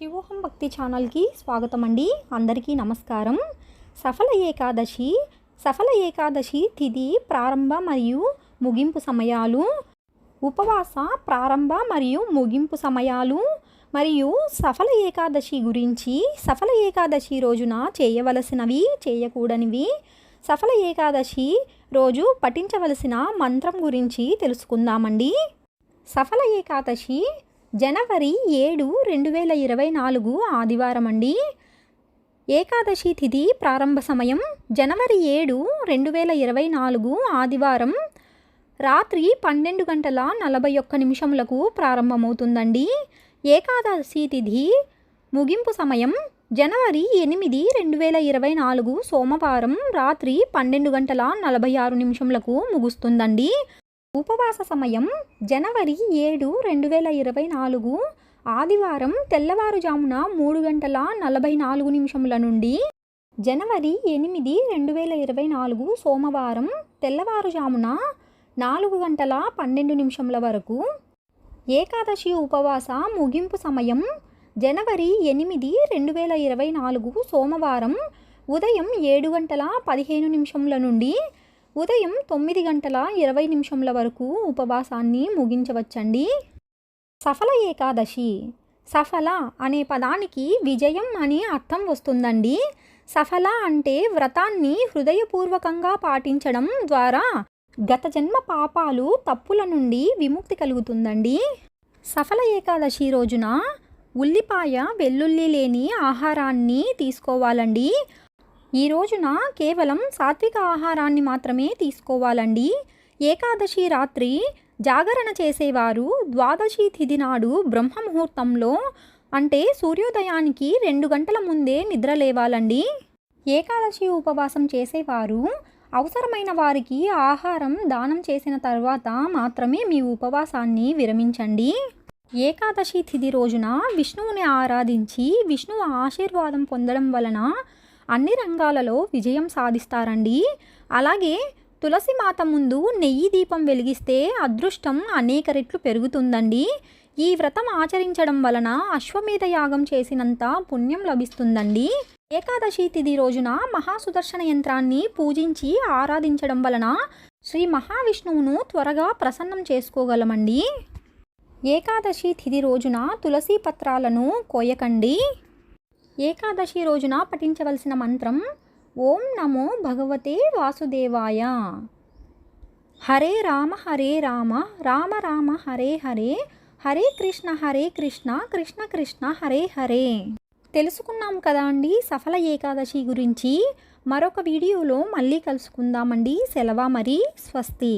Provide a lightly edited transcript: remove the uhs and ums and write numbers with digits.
శివోహం భక్తి ఛానల్కి స్వాగతం అండి. అందరికీ నమస్కారం. సఫల ఏకాదశి తిథి ప్రారంభ మరియు ముగింపు సమయాలు, ఉపవాస ప్రారంభ మరియు ముగింపు సమయాలు మరియు సఫల ఏకాదశి గురించి, సఫల ఏకాదశి రోజున చేయవలసినవి, చేయకూడనివి, సఫల ఏకాదశి రోజు పఠించవలసిన మంత్రం గురించి తెలుసుకుందామండి. సఫల ఏకాదశి జనవరి 7, 2024 ఆదివారం అండి. ఏకాదశి తిథి ప్రారంభ సమయం జనవరి 7, 2024 ఆదివారం రాత్రి 12:41 ప్రారంభమవుతుందండి. ఏకాదశి తిథి ముగింపు సమయం జనవరి 8, 2024 సోమవారం రాత్రి 12:46 ముగుస్తుందండి. ఉపవాస సమయం జనవరి 7, 2024 ఆదివారం తెల్లవారుజామున 3:44 నుండి జనవరి 8, 2024 సోమవారం తెల్లవారుజామున 4:12 వరకు. ఏకాదశి ఉపవాస ముగింపు సమయం జనవరి 8, 2024 సోమవారం ఉదయం 7:15 నుండి ఉదయం 9:20 వరకు ఉపవాసాన్ని ముగించవచ్చండి. సఫల ఏకాదశి. సఫల అనే పదానికి విజయం అని అర్థం వస్తుందండి. సఫల అంటే వ్రతాన్ని హృదయపూర్వకంగా పాటించడం ద్వారా గత జన్మ పాపాలు, తప్పుల నుండి విముక్తి కలుగుతుందండి. సఫల ఏకాదశి రోజున ఉల్లిపాయ, వెల్లుల్లి లేని ఆహారాన్ని తీసుకోవాలండి. ఈ రోజున కేవలం సాత్విక ఆహారాన్ని మాత్రమే తీసుకోవాలండి. ఏకాదశి రాత్రి జాగరణ చేసేవారు ద్వాదశి తిథి నాడు బ్రహ్మముహూర్తంలో అంటే సూర్యోదయానికి 2 గంటల ముందే నిద్ర లేవాలండి. ఏకాదశి ఉపవాసం చేసేవారు అవసరమైన వారికి ఆహారం దానం చేసిన తర్వాత మాత్రమే మీ ఉపవాసాన్ని విరమించండి. ఏకాదశి తిథి రోజున విష్ణువుని ఆరాధించి విష్ణువు ఆశీర్వాదం పొందడం వలన అన్ని రంగాలలో విజయం సాధిస్తారండి. అలాగే తులసి మాత ముందు నెయ్యి దీపం వెలిగిస్తే అదృష్టం అనేక రెట్లు పెరుగుతుందండి. ఈ వ్రతం ఆచరించడం వలన అశ్వమేధ యాగం చేసినంత పుణ్యం లభిస్తుందండి. ఏకాదశి తిథి రోజున మహాసుదర్శన యంత్రాన్ని పూజించి ఆరాధించడం వలన శ్రీ మహావిష్ణువును త్వరగా ప్రసన్నం చేసుకోగలమండి. ఏకాదశి తిథి రోజున తులసి పత్రాలను కోయకండి. ఏకాదశి రోజున పఠించవలసిన మంత్రం ఓం నమో భగవతే వాసుదేవాయ. హరే రామ రామ రామ హరే హరే, హరే కృష్ణ కృష్ణ కృష్ణ హరే హరే. తెలుసుకున్నాం కదా అండి సఫల ఏకాదశి గురించి. మరొక వీడియోలో మళ్ళీ కలుసుకుందామండి. సెలవు మరి. స్వస్తి.